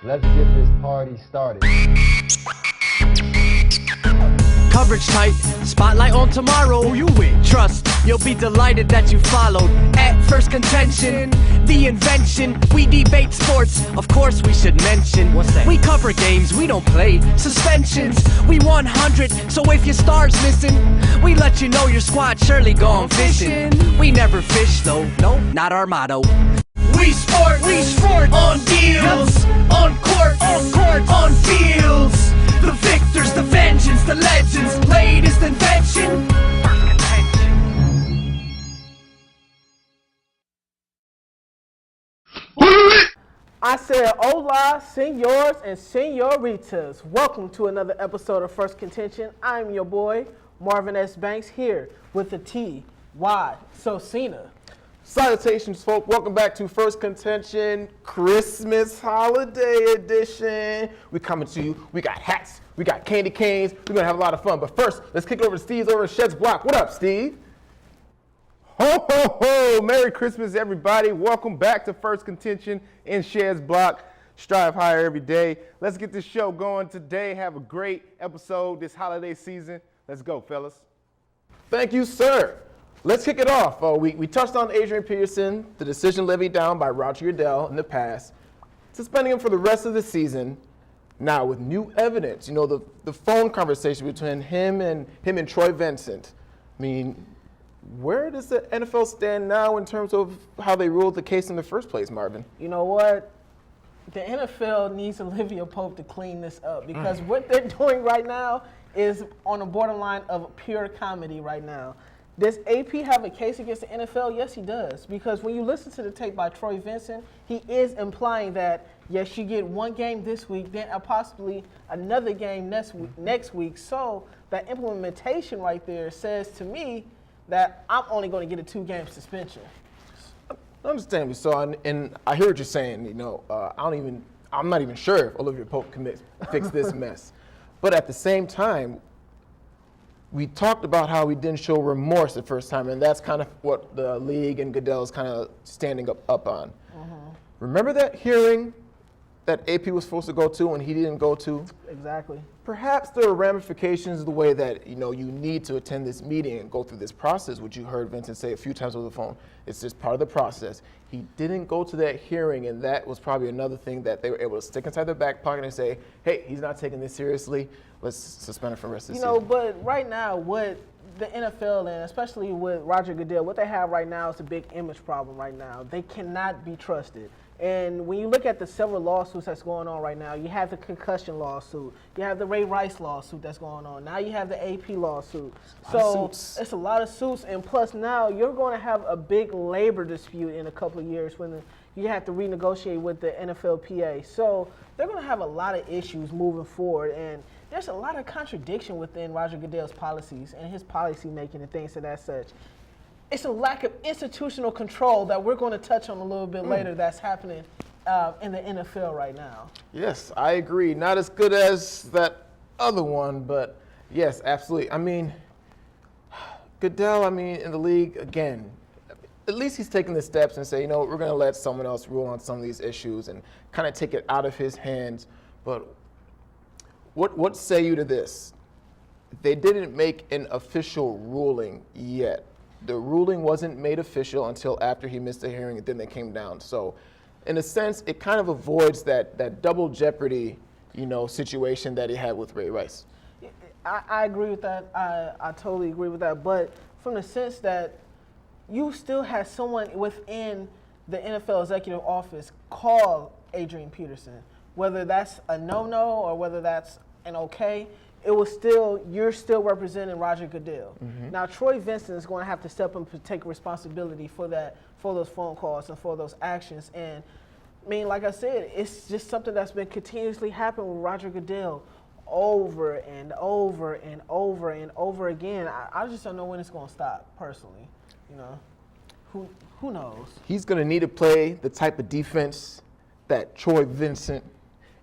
Let's get this party started. Coverage tight, spotlight on tomorrow. Who you with? Trust, you'll be delighted that you followed. At Phirst Contention, the invention. We debate sports, of course we should mention. What's that? We cover games, we don't play suspensions. We 100, so if your star's missing, we let you know your squad surely gone fishing. We never fish though, no, not our motto. We sport, on deals, on court, on fields. The victors, the vengeance, the legends, latest invention. Phirst Contention. I said hola, senors and senoritas. Welcome to another episode of Phirst Contention. I'm your boy, Marvin S. Banks, here with the T.Y. Sosina. Salutations, folks. Welcome back to Phirst Contention Christmas Holiday Edition. We coming to you. We got hats. We got candy canes. We're going to have a lot of fun. But first, let's kick it over to Steve's over at Shed's Block. What up, Steve? Ho, ho, ho. Merry Christmas, everybody. Welcome back to Phirst Contention in Shed's Block. Strive higher every day. Let's get this show going today. Have a great episode this holiday season. Let's go, fellas. Thank you, sir. Let's kick it off. We touched on Adrian Peterson, the decision levied down by Roger Goodell in the past, suspending him for the rest of the season. Now with new evidence, you know, the phone conversation between him and Troy Vincent. I mean, where does the NFL stand now in terms of how they ruled the case in the first place, Marvin? You know what? The NFL needs Olivia Pope to clean this up because what they're doing right now is on the borderline of pure comedy right now. Does AP have a case against the NFL? Yes, he does. Because when you listen to the tape by Troy Vincent, he is implying that, yes, you get one game this week, then possibly another game next week. So that implementation right there says to me that I'm only going to get a 2-game suspension. Understandably so, and I hear what you're saying. You know, I'm not even sure if Olivia Pope can fix this mess. But at the same time, we talked about how he didn't show remorse the first time, and that's kind of what the league and Goodell is kind of standing up on. Remember that hearing that AP was supposed to go to and he didn't go to? Exactly. Perhaps there are ramifications of the way that, you know, you need to attend this meeting and go through this process, which you heard Vincent say a few times over the phone. It's just part of the process. He didn't go to that hearing, and that was probably another thing that they were able to stick inside their back pocket and say, hey, he's not taking this seriously. Let's suspend him for the rest of the season. But right now, what the NFL and especially with Roger Goodell, what they have right now is a big image problem right now. They cannot be trusted. And when you look at the several lawsuits that's going on right now, you have the concussion lawsuit, you have the Ray Rice lawsuit that's going on, now you have the AP lawsuit. So it's a lot of suits, and plus now you're going to have a big labor dispute in a couple of years when you have to renegotiate with the NFLPA. So they're going to have a lot of issues moving forward, and there's a lot of contradiction within Roger Goodell's policies and his policy making and things of that such. It's a lack of institutional control that we're going to touch on a little bit later that's happening in the NFL right now. Yes, I agree. Not as good as that other one, but yes, absolutely. I mean, Goodell, in the league, again, at least he's taking the steps and say, you know, we're going to let someone else rule on some of these issues and kind of take it out of his hands. But what say you to this? They didn't make an official ruling yet. The ruling wasn't made official until after he missed the hearing, and then they came down. So, in a sense, it kind of avoids that double jeopardy, you know, situation that he had with Ray Rice. I agree with that. I totally agree with that. But from the sense that you still have someone within the NFL executive office call Adrian Peterson, whether that's a no-no or whether that's an okay, you're still representing Roger Goodell. Now, Troy Vincent is going to have to step up and take responsibility for those phone calls and for those actions. And like I said, it's just something that's been continuously happening with Roger Goodell over and over and over and over again. I just don't know when it's going to stop, personally. You know, who knows? He's going to need to play the type of defense that Troy Vincent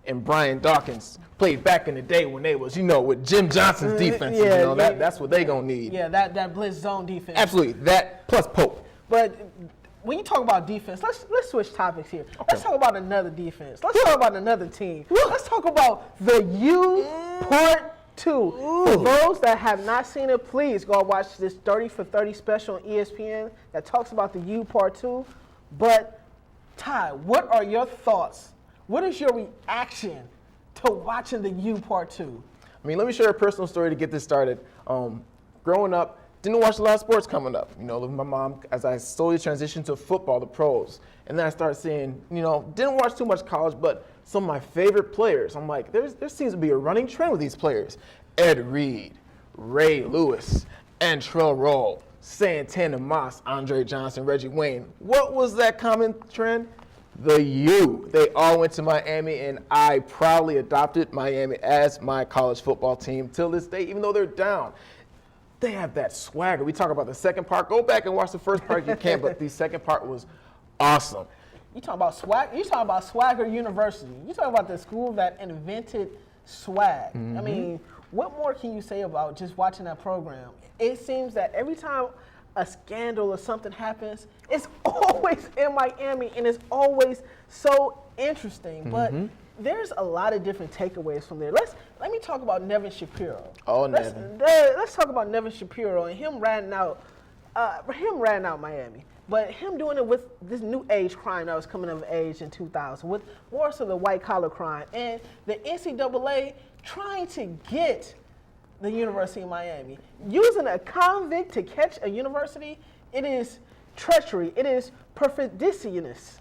and Brian Dawkins played back in the day when they was, you know, with Jim Johnson's defense. That's what they gonna need. Yeah, that blitz zone defense. Absolutely, that plus Pope. But when you talk about defense, let's switch topics here. Okay. Let's talk about another defense. Let's talk about another team. Let's talk about the U Part 2. For those that have not seen it, please go watch this 30 for 30 special on ESPN that talks about the U Part 2. But, Ty, what are your thoughts? What is your reaction to watching the U Part 2? I mean, let me share a personal story to get this started. Growing up, didn't watch a lot of sports coming up. You know, with my mom, as I slowly transitioned to football, the pros. And then I started seeing, you know, didn't watch too much college, but some of my favorite players. I'm like, there seems to be a running trend with these players. Ed Reed, Ray Lewis, Antrell Roll, Santana Moss, Andre Johnson, Reggie Wayne. What was that common trend? The U. They all went to Miami, and I proudly adopted Miami as my college football team till this day, even though they're down. They have that swagger. We talk about the second part. Go back and watch the first part if you can, but the second part was awesome. You talking about swag? You talking about Swagger University? You talking about the school that invented swag? I mean, what more can you say about just watching that program? It seems that every time a scandal or something happens, it's always in Miami, and it's always so interesting. But there's a lot of different takeaways from there. Let me talk about Nevin Shapiro. Oh, Nevin. Let's talk about Nevin Shapiro and him ratting out Miami. But him doing it with this new age crime that was coming of age in 2000, with more so the white collar crime, and the NCAA trying to get the University of Miami. Using a convict to catch a university, it is treachery. It is perfidiousness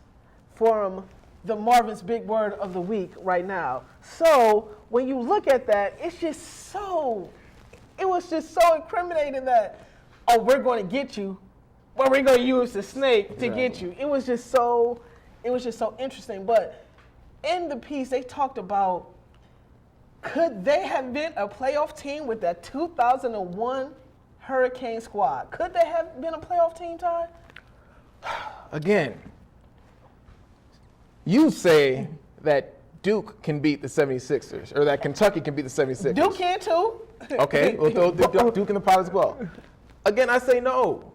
from the Marvin's big word of the week right now. So when you look at that, it was just so incriminating that, oh, we're going to get you, but we're going to use the snake to get you. It was just so interesting. But in the piece, they talked about, could they have been a playoff team with that 2001 Hurricane squad? Could they have been a playoff team, Ty? Again, you say that Duke can beat the 76ers, or that Kentucky can beat the 76ers. Duke can too. Okay, we'll throw Duke in the pot as well. Again, I say no.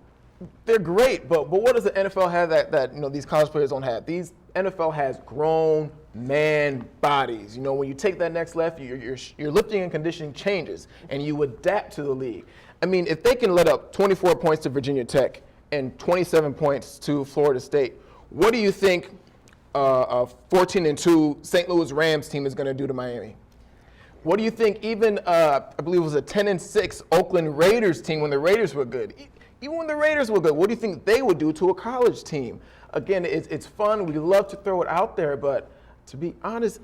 They're great, but what does the NFL have that you know these college players don't have? These NFL has grown man bodies. You know, when you take that next left, your lifting and conditioning changes, and you adapt to the league. I mean, if they can let up 24 points to Virginia Tech and 27 points to Florida State, what do you think a 14-2 St. Louis Rams team is going to do to Miami? What do you think even, I believe it was a 10-6 Oakland Raiders team when the Raiders were good? Even when the Raiders were good, what do you think they would do to a college team? Again, it's fun. We love to throw it out there, but to be honest,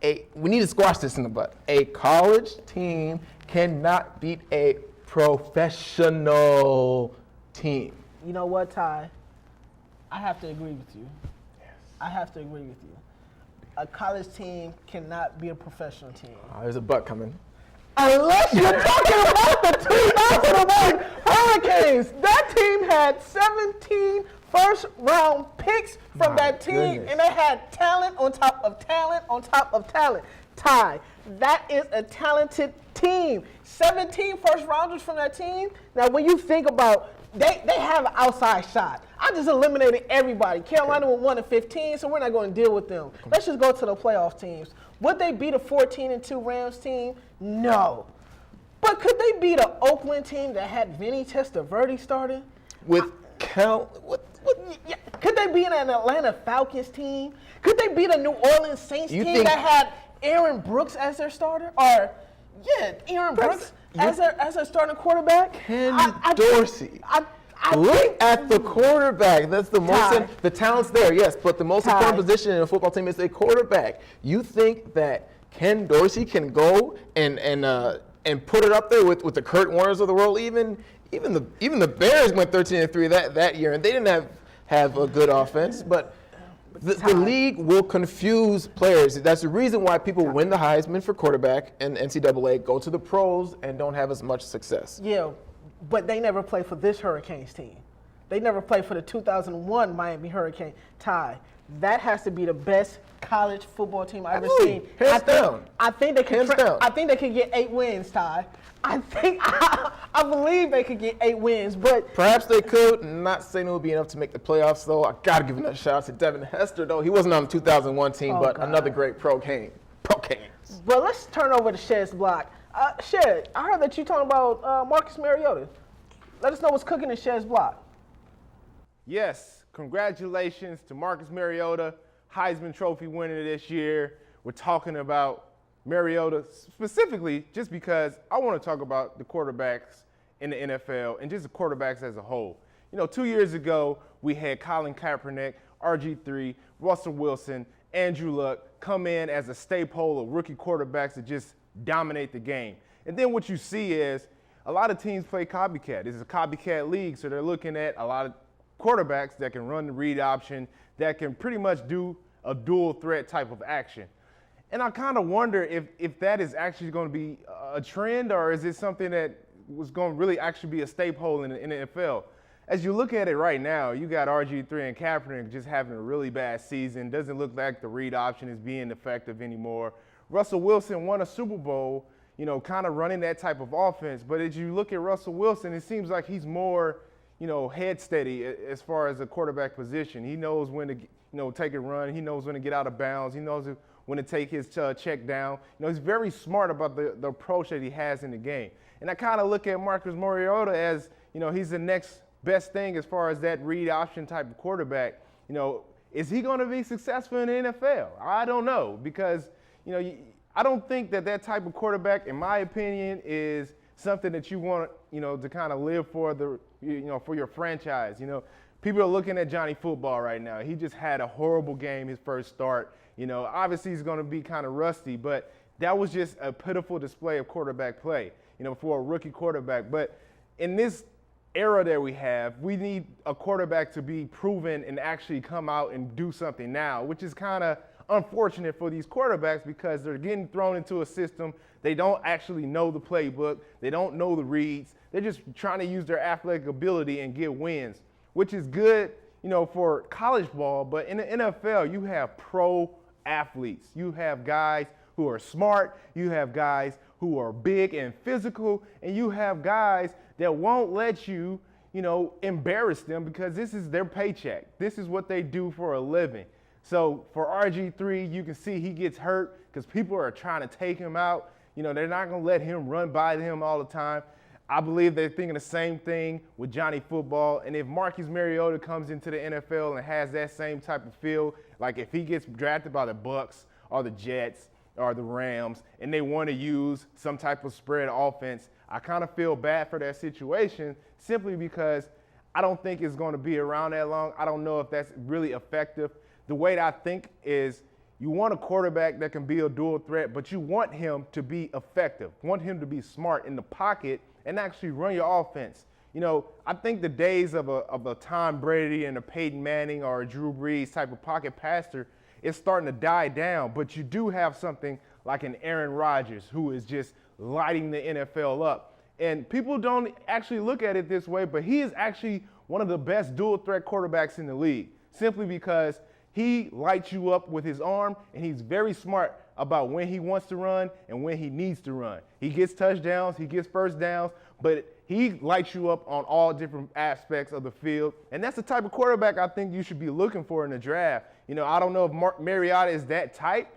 we need to squash this in the butt. A college team cannot beat a professional team. You know what, Ty? I have to agree with you. I have to agree with you. A college team cannot be a professional team. There's a butt coming. Unless you're talking about the 2001 Hurricanes. That team had 17 first-round picks from that team, and they had talent on top of talent on top of talent. Ty, that is a talented team. 17 first-rounders from that team. Now, when you think about they have an outside shot. I just eliminated everybody. Carolina won 1-15, so we're not going to deal with them. Let's just go to the playoff teams. Would they beat a 14-2 Rams team? No. But could they beat an Oakland team that had Vinny Testaverde starting? With Could they beat an Atlanta Falcons team? Could they beat a New Orleans Saints team that had Aaron Brooks as their starter? Or, Aaron Brooks as their starting quarterback? Dorsey. Look at the quarterback. That's the most. The talent's there, yes, but the most important position in a football team is a quarterback. You think that Ken Dorsey can go and put it up there with the Kurt Warners of the world? Even the Bears went 13-3 that year, and they didn't have a good offense. But the league will confuse players. That's the reason why people win the Heisman for quarterback and NCAA, go to the pros, and don't have as much success. Yeah. But they never played for this Hurricanes team. They never played for the 2001 Miami Hurricane. Ty, that has to be the best college football team I've ever Absolutely. seen. Hands down. I think they Hands could. down. I think they could get 8 wins, Ty. I believe they could get 8 wins, but Perhaps they could. Not saying it would be enough to make the playoffs, though. I got to give another shout out to Devin Hester, though. He wasn't on the 2001 team, but God. another great pro game. But let's turn over to Shed's block. Shed, I heard that you talking about Marcus Mariota. Let us know what's cooking in Shed's block. Yes, congratulations to Marcus Mariota, Heisman Trophy winner this year. We're talking about Mariota specifically just because I want to talk about the quarterbacks in the NFL and just the quarterbacks as a whole. 2 years ago, we had Colin Kaepernick, RG3, Russell Wilson, Andrew Luck come in as a staple of rookie quarterbacks that just dominate the game. And then what you see is a lot of teams play copycat. This is a copycat league, so they're looking at a lot of quarterbacks that can run the read option, that can pretty much do a dual threat type of action. And I kind of wonder if that is actually going to be a trend, or is it something that was going to really actually be a staple in the NFL? As you look at it right now, you got RG3 and Kaepernick just having a really bad season. Doesn't look like the read option is being effective anymore. Russell Wilson won a Super Bowl, kind of running that type of offense. But as you look at Russell Wilson, it seems like he's more, head steady as far as a quarterback position. He knows when to, take a run. He knows when to get out of bounds. He knows when to take his check down. He's very smart about the approach that he has in the game. And I kind of look at Marcus Mariota as, he's the next best thing as far as that read option type of quarterback. Is he going to be successful in the NFL? I don't know, because, I don't think that type of quarterback, in my opinion, is something that you want, to kind of live for for your franchise. People are looking at Johnny Football right now. He just had a horrible game his first start. Obviously he's going to be kind of rusty, but that was just a pitiful display of quarterback play, for a rookie quarterback. But in this era that we have, we need a quarterback to be proven and actually come out and do something now, which is kind of unfortunate for these quarterbacks because they're getting thrown into a system. They don't actually know the playbook. They don't know the reads. They're just trying to use their athletic ability and get wins, which is good, for college ball. But in the NFL, you have pro athletes. You have guys who are smart. You have guys who are big and physical. And you have guys that won't let you, embarrass them because this is their paycheck. This is what they do for a living. So for RG3, you can see he gets hurt because people are trying to take him out. They're not going to let him run by them all the time. I believe they're thinking the same thing with Johnny Football. And if Marcus Mariota comes into the NFL and has that same type of feel, like if he gets drafted by the Bucks or the Jets or the Rams and they want to use some type of spread offense, I kind of feel bad for that situation simply because I don't think it's going to be around that long. I don't know if that's really effective. The way that I think is you want a quarterback that can be a dual threat, but you want him to be effective, want him to be smart in the pocket and actually run your offense. I think the days of a Tom Brady and a Peyton Manning or a Drew Brees type of pocket passer is starting to die down, but you do have something like an Aaron Rodgers who is just lighting the NFL up. And people don't actually look at it this way, but he is actually one of the best dual threat quarterbacks in the league, simply because he lights you up with his arm, and he's very smart about when he wants to run and when he needs to run. He gets touchdowns, he gets first downs, but he lights you up on all different aspects of the field. And that's the type of quarterback I think you should be looking for in the draft. I don't know if Mariota is that type,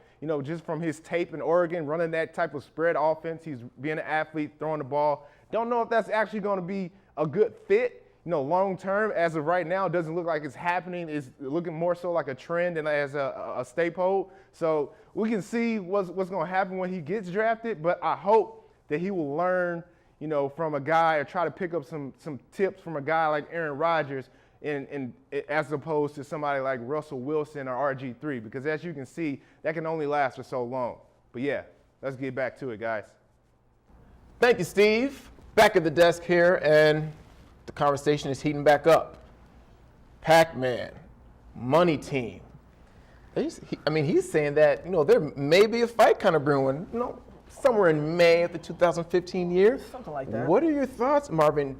just from his tape in Oregon, running that type of spread offense. He's being an athlete, throwing the ball. Don't know if that's actually going to be a good fit. Long term, as of right now, it doesn't look like it's happening. It's looking more so like a trend than as a staple. So we can see what's going to happen when he gets drafted. But I hope that he will learn, from a guy, or try to pick up some tips from a guy like Aaron Rodgers, and as opposed to somebody like Russell Wilson or RG3. Because as you can see, that can only last for so long. But yeah, let's get back to it, guys. Thank you, Steve. Back at the desk here, and the conversation is heating back up. Pac-Man, money team. He's saying that, there may be a fight kind of brewing, somewhere in May of the 2015 year. Something like that. What are your thoughts, Marvin?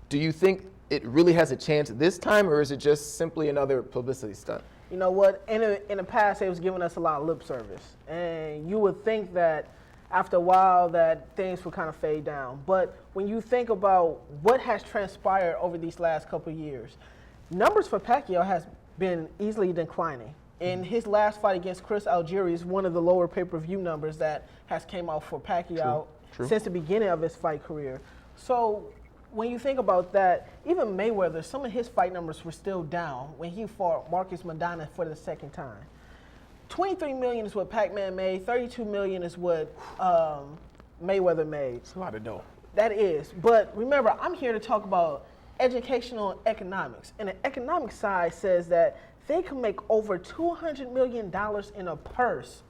Do you think it really has a chance this time, or is it just simply another publicity stunt? you know what, in the past, they was giving us a lot of lip service. And you would think that after a while that things would kind of fade down. But when you think about what has transpired over these last couple of years, numbers for Pacquiao has been easily declining. In his last fight against Chris Algieri is one of the lower pay-per-view numbers that has came out for Pacquiao since the beginning of his fight career. So when you think about that, even Mayweather, some of his fight numbers were still down when he fought Marcus Madonna for the second time. 23 million is what Pac-Man made. 32 million is what Mayweather made. It's a lot of dough. That is. But remember, I'm here to talk about educational economics. And the economic side says that they can make over $200 million in a purse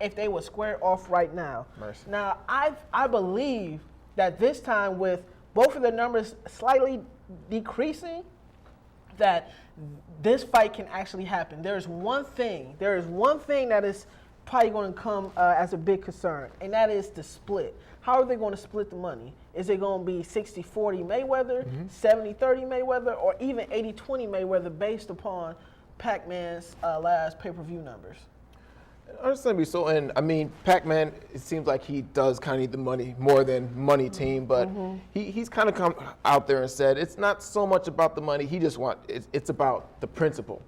if they were squared off right now. Mercy. Now, I believe that this time, with both of the numbers slightly decreasing, that this fight can actually happen. There is one thing that is probably going to come as a big concern, and that is the split. How are they going to split the money? Is it going to be 60-40 Mayweather, 70-30 Mayweather, or even 80-20 Mayweather based upon Pac-Man's last pay-per-view numbers? Understandably so, and I mean, Pac-Man, it seems like he does kind of need the money more than money team, but he's kind of come out there and said it's not so much about the money, he just it's about the principle.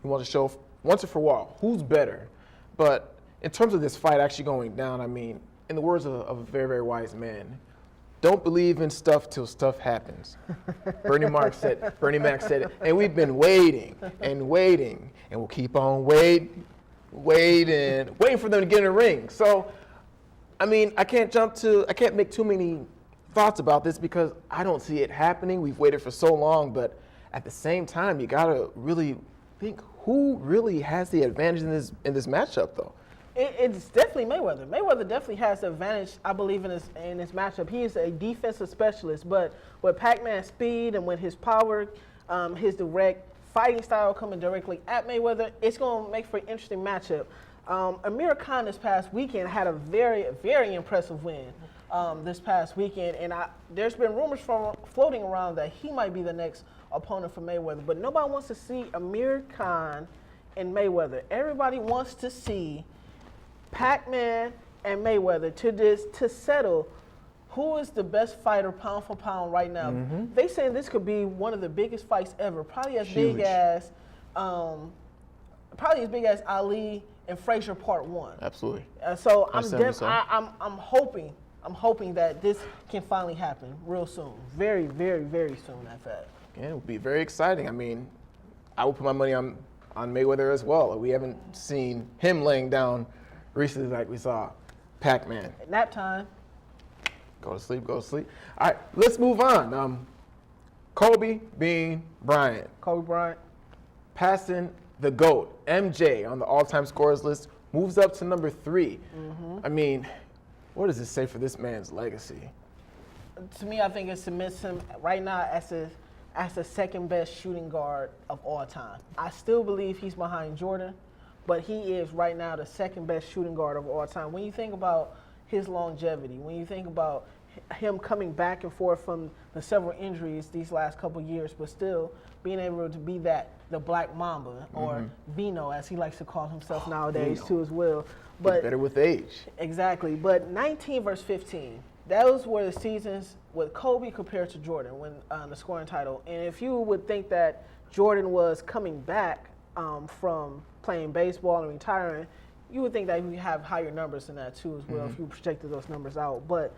He wants to show once and for all who's better. But in terms of this fight actually going down, I mean, in the words of a very, very wise man, don't believe in stuff till stuff happens. Bernie Mac said it, and we've been waiting, and we'll keep on waiting for them to get in the ring. So, I mean, I can't make too many thoughts about this because I don't see it happening. We've waited for so long, but at the same time, you gotta really think who really has the advantage in this matchup, though. It's definitely Mayweather. Mayweather definitely has the advantage, I believe, in this matchup. He is a defensive specialist, but with Pac-Man's speed and with his power, his direct fighting style coming directly at Mayweather, it's going to make for an interesting matchup. Amir Khan this past weekend had a very, very impressive win this past weekend, and there's been rumors floating around that he might be the next opponent for Mayweather, but nobody wants to see Amir Khan and Mayweather. Everybody wants to see Pac-Man and Mayweather to settle who is the best fighter pound for pound right now. They saying this could be one of the biggest fights ever, probably as big as Ali and Frazier Part 1. Absolutely. So I'm hoping that this can finally happen real soon, very, very, very soon. At fact. Yeah, it would be very exciting. I mean, I would put my money on Mayweather as well. We haven't seen him laying down recently like we saw Pac-Man. Nap time. Go to sleep. All right, let's move on. Kobe being Bryant. Kobe Bryant. Passing the GOAT, MJ, on the all-time scorers list, moves up to number 3. I mean, what does this say for this man's legacy? To me, I think it cements him right now as the second best shooting guard of all time. I still believe he's behind Jordan, but he is right now the second best shooting guard of all time. When you think about his longevity, when you think about him coming back and forth from the several injuries these last couple of years, but still being able to be the Black Mamba, or Vino, as he likes to call himself nowadays, too, as well. But better with age. Exactly. But 19 versus 15, those were the seasons with Kobe compared to Jordan when the scoring title. And if you would think that Jordan was coming back from playing baseball and retiring, you would think that he would have higher numbers than that too as well if you projected those numbers out. But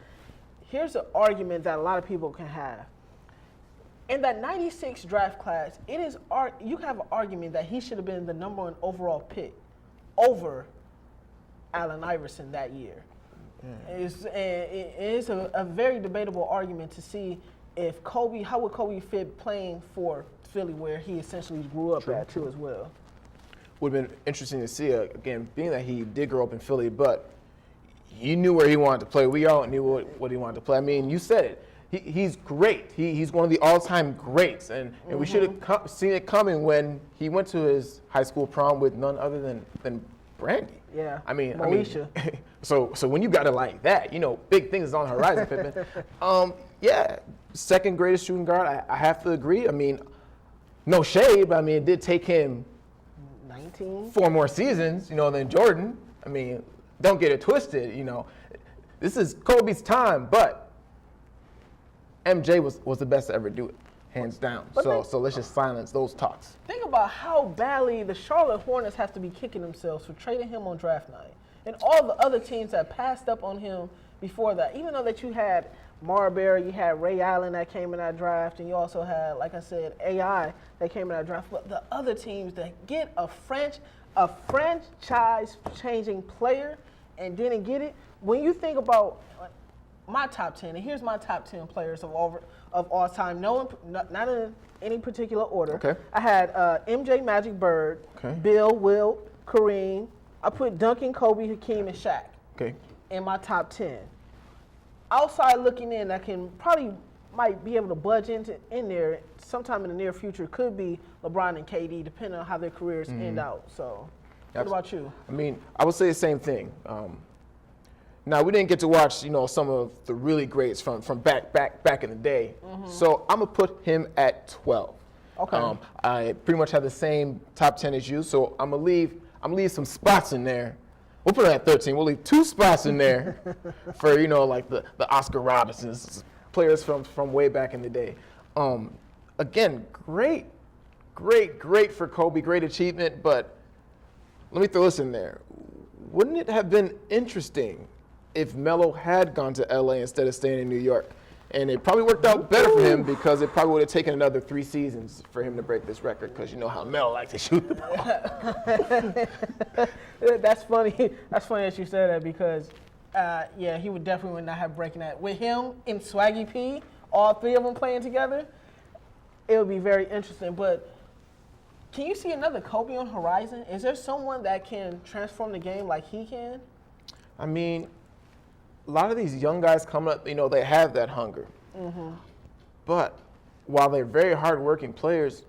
here's an argument that a lot of people can have. In that 96 draft class, you have an argument that he should have been the number 1 overall pick over Allen Iverson that year. It's a very debatable argument to see if how would Kobe fit playing for Philly, where he essentially grew up at too as well. Would have been interesting to see, again, being that he did grow up in Philly, but he knew where he wanted to play. We all knew what he wanted to play. I mean, you said it. He's great. He's one of the all-time greats, and we should have seen it coming when he went to his high school prom with none other than Brandy. Yeah. I mean, Moesha. so when you got it like that, big things on the horizon, Pittman. Yeah, second greatest shooting guard. I have to agree. I mean, no shade, but I mean, it did take him 19? 4 more seasons, than Jordan. I mean, don't get it twisted, This is Kobe's time, but MJ was the best to ever do it, hands down. So let's just silence those talks. Think about how badly the Charlotte Hornets have to be kicking themselves for trading him on draft night. And all the other teams that passed up on him before that, even though that you had Marbury, you had Ray Allen that came in that draft, and you also had, like I said, AI that came in that draft. But the other teams that get a franchise-changing player and didn't get it, when you think about my top 10, and here's my top 10 players of all time, not in any particular order. Okay. I had MJ, Magic, Bird, Bill, Wilt, Kareem. I put Duncan, Kobe, Hakeem, and Shaq in my top 10. Outside looking in, I might be able to budge in there sometime in the near future. Could be LeBron and KD, depending on how their careers end out. So, what about you? I mean, I would say the same thing. Now, we didn't get to watch, some of the really greats from back in the day. So I'm gonna put him at 12. Okay. I pretty much have the same top 10 as you. So I'm gonna leave some spots in there. We'll put it at 13. We'll leave 2 spots in there for, like the Oscar Robinsons, players from way back in the day. Again, great for Kobe, great achievement, but let me throw this in there. Wouldn't it have been interesting if Melo had gone to LA instead of staying in New York? And it probably worked out better for him because it probably would have taken another 3 seasons for him to break this record, because you know how Melo likes to shoot the ball. That's funny. That's funny that you said that because, he would definitely not have breaking that. With him and Swaggy P, all 3 of them playing together, it would be very interesting. But can you see another Kobe on the horizon? Is there someone that can transform the game like he can? I mean, a lot of these young guys coming up, they have that hunger. But while they're very hardworking players,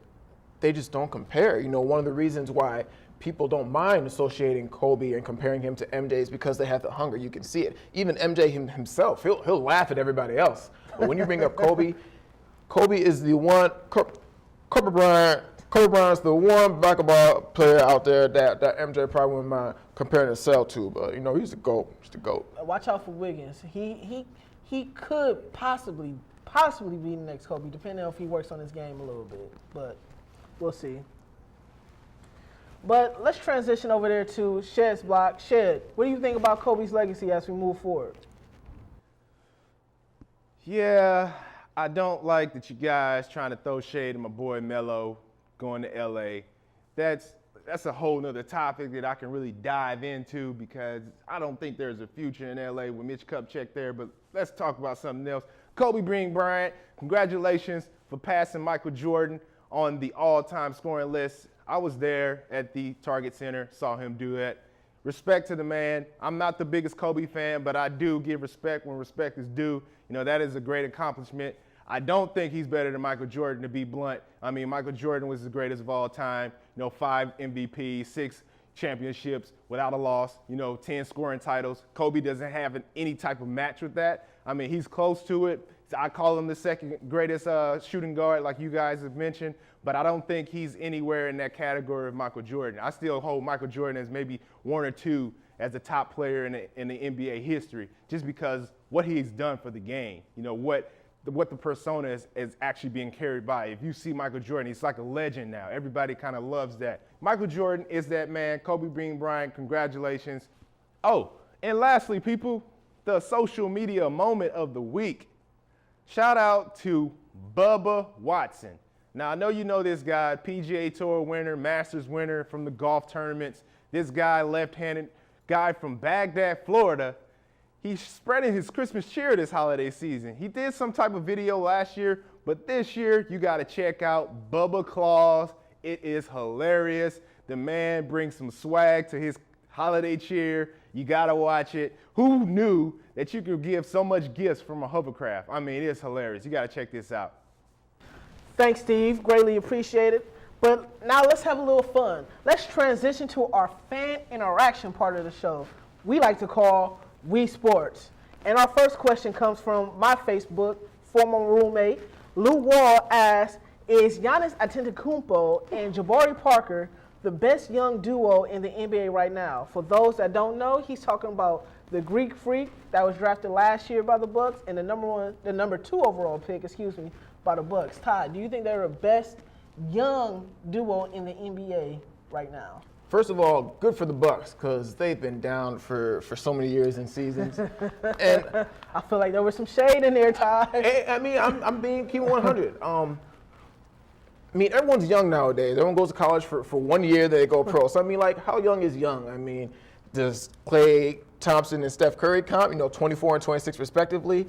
they just don't compare. One of the reasons why people don't mind associating Kobe and comparing him to MJ is because they have the hunger. You can see it. Even MJ himself, he'll laugh at everybody else. But when you bring up Kobe, Kobe is the one. Kobe Bryant's the one basketball player out there that MJ probably wouldn't mind comparing himself to. But he's the GOAT. He's the GOAT. Watch out for Wiggins. He could possibly be the next Kobe, depending on if he works on his game a little bit. But we'll see. But let's transition over there to Shed's block. Shed, what do you think about Kobe's legacy as we move forward? Yeah, I don't like that you guys trying to throw shade at my boy Melo going to LA. That's a whole nother topic that I can really dive into, because I don't think there's a future in LA with Mitch Kupchak there. But let's talk about something else. Kobe Bryant, congratulations for passing Michael Jordan on the all-time scoring list. I was there at the Target Center, saw him do that. Respect to the man. I'm not the biggest Kobe fan, but I do give respect when respect is due. That is a great accomplishment. I don't think he's better than Michael Jordan, to be blunt. I mean, Michael Jordan was the greatest of all time. 5 MVPs, 6 championships without a loss, 10 scoring titles. Kobe doesn't have any type of match with that. I mean, he's close to it. I call him the second greatest shooting guard, like you guys have mentioned, but I don't think he's anywhere in that category of Michael Jordan. I still hold Michael Jordan as maybe 1 or 2 as a top player in the NBA history, just because what he's done for the game, what the persona is actually being carried by. If you see Michael Jordan, he's like a legend now. Everybody kind of loves that. Michael Jordan is that man. Kobe Bryant, congratulations. Oh, and lastly, people, the social media moment of the week. Shout out to Bubba Watson. Now, I know you know this guy, PGA Tour winner, Masters winner from the golf tournaments. This guy, left-handed guy from Baghdad, Florida. He's spreading his Christmas cheer this holiday season. He did some type of video last year, but this year you got to check out Bubba Claus. It is hilarious. The man brings some swag to his holiday cheer. You got to watch it. Who knew that you could give so much gifts from a hovercraft? I mean, it's hilarious. You got to check this out. Thanks, Steve. Greatly appreciated. But now let's have a little fun. Let's transition to our fan interaction part of the show we like to call We Sports. And our first question comes from my Facebook former roommate. Lou Wall asks, is Giannis Antetokounmpo and Jabari Parker the best young duo in the NBA right now. For those that don't know, he's talking about the Greek Freak that was drafted last year by the Bucks and the number 2 overall pick, by the Bucks. Todd, do you think they're the best young duo in the NBA right now? First of all, good for the Bucks because they've been down for so many years and seasons. And I feel like there was some shade in there, Todd. I mean, I'm being keeping 100. I mean, everyone's young nowadays. Everyone goes to college for 1 year, they go pro. So I mean, like, how young is young? I mean, does Klay Thompson and Steph Curry count? 24 and 26 respectively.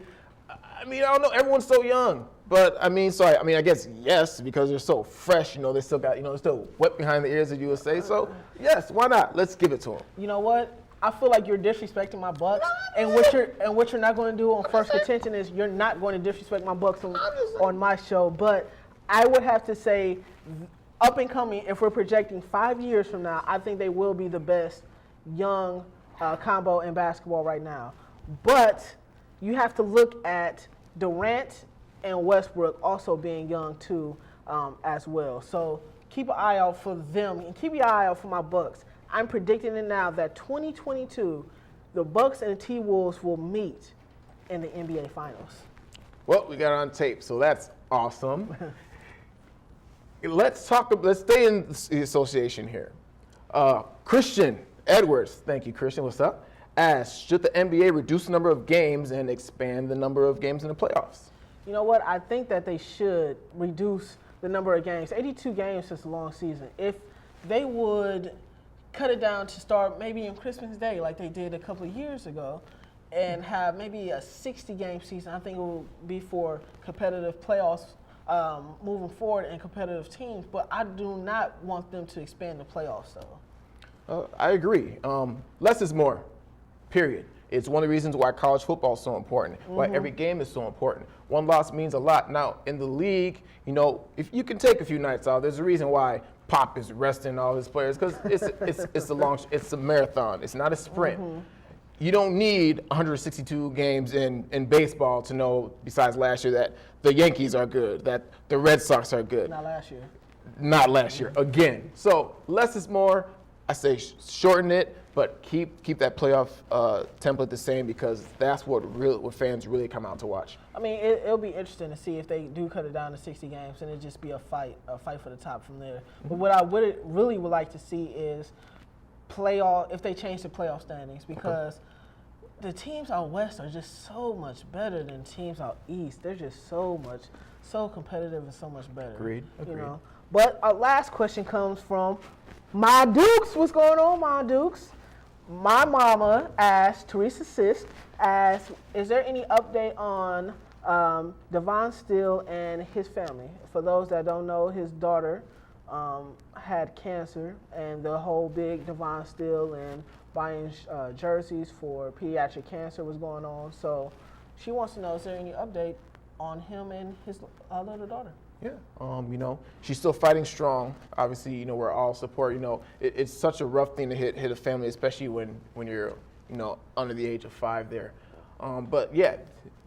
I mean, I don't know. Everyone's so young. But I mean, I guess yes, because they're so fresh. They still got, they're still wet behind the ears, as you would say. So yes, why not? Let's give it to them. You know what? I feel like you're disrespecting my Bucks, and what you're not going to do on First Contention is you're not going to disrespect my Bucks on my show. But I would have to say, up and coming, if we're projecting 5 years from now, I think they will be the best young combo in basketball right now. But you have to look at Durant and Westbrook also being young too, as well. So keep an eye out for them, and keep your eye out for my Bucks. I'm predicting it now that 2022, the Bucks and the T-Wolves will meet in the NBA Finals. Well, we got it on tape, so that's awesome. Let's stay in the association here. Christian Edwards, thank you, Christian. What's up? Asks, should the NBA reduce the number of games and expand the number of games in the playoffs? You know what? I think that they should reduce the number of games. 82 games is a long season. If they would cut it down to start maybe on Christmas Day like they did a couple of years ago and have maybe a 60-game season, I think it will be for competitive playoffs moving forward and competitive teams. But I do not want them to expand the playoffs, though. I agree. Less is more, period. It's one of the reasons why college football is so important, why every game is so important. One loss means a lot. Now, in the league, if you can take a few nights out, there's a reason why Pop is resting all his players, because it's a marathon. It's not a sprint. You don't need 162 games in baseball to know, besides last year, that the Yankees are good, that the Red Sox are good. Not last year. Not last year, again. So less is more. I say shorten it, but keep that playoff template the same, because that's what fans really come out to watch. I mean, it'll be interesting to see if they do cut it down to 60 games, and it just be a fight for the top from there. But what I really would like to see is if they change the playoff standings, because the teams out west are just so much better than teams out east. They're just so competitive and so much better. Agreed. But our last question comes from My Dukes. What's going on, My Dukes? My mama asked, Teresa Sisk asked, is there any update on Devon Steele and his family? For those that don't know, his daughter had cancer, and the whole big Devon Steele and buying jerseys for pediatric cancer was going on. So she wants to know, is there any update on him and his little daughter? Yeah, she's still fighting strong. Obviously, we're all support. It's such a rough thing to hit a family, especially when you're, under the age of 5 there. But yeah,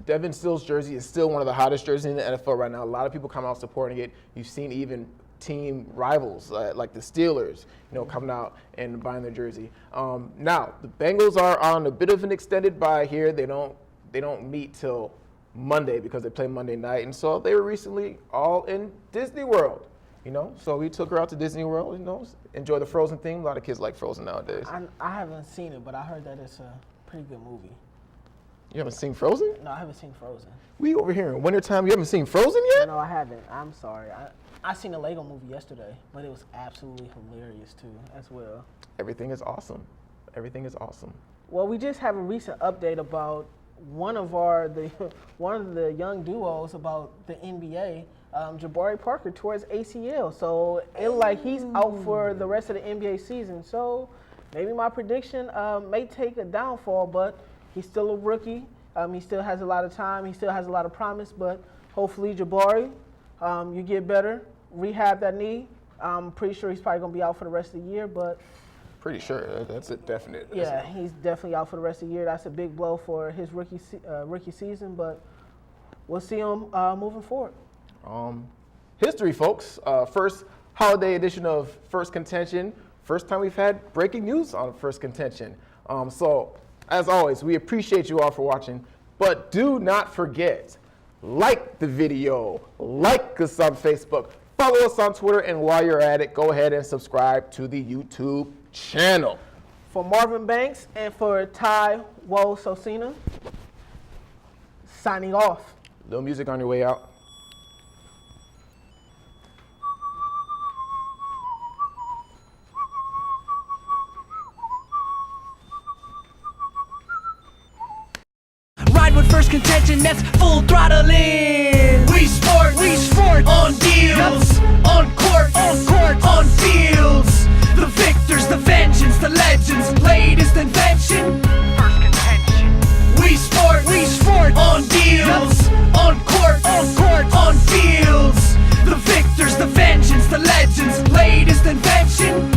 Devon Steele's jersey is still one of the hottest jerseys in the NFL right now. A lot of people come out supporting it. You've seen even team rivals like the Steelers, coming out and buying their jersey. Now the Bengals are on a bit of an extended bye here. They don't meet till Monday because they play Monday night, and so they were recently all in Disney World, So we took her out to Disney World, enjoy the Frozen theme. A lot of kids like Frozen nowadays. I haven't seen it, but I heard that it's a pretty good movie. You haven't seen Frozen? No, I haven't seen Frozen. We over here in wintertime, you haven't seen Frozen yet? No, I haven't. I'm sorry. I seen a Lego movie yesterday, but it was absolutely hilarious too, as well. Everything is awesome. Everything is awesome. Well, we just have a recent update about one of the young duos about the NBA. Jabari Parker tore his ACL, so it like he's out for the rest of the NBA season. So maybe my prediction may take a downfall, but he's still a rookie. He still has a lot of time. He still has a lot of promise, but hopefully Jabari, you get better, rehab that knee. I'm pretty sure he's probably going to be out for the rest of the year, but pretty sure that's a definite. Yeah, he's definitely out for the rest of the year. That's a big blow for his rookie season, but we'll see him moving forward. History, folks. First holiday edition of Phirst Contention. First time we've had breaking news on Phirst Contention. So, as always, we appreciate you all for watching, but do not forget, like the video, like us on Facebook, follow us on Twitter, and while you're at it, go ahead and subscribe to the YouTube channel. For Marvin Banks and for Sosina, signing off. Little music on your way out. Ride with Phirst Contention, that's full throttle in. We sport on deals, on court, on fields. The victors, the vengeance, the legends, latest invention. Phirst Contention. We sport on deals, on court, on fields. The victors, the vengeance, the legends, latest invention.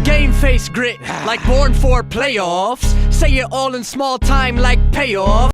Game face grit, like born for playoffs. Say it all in small time like payoff.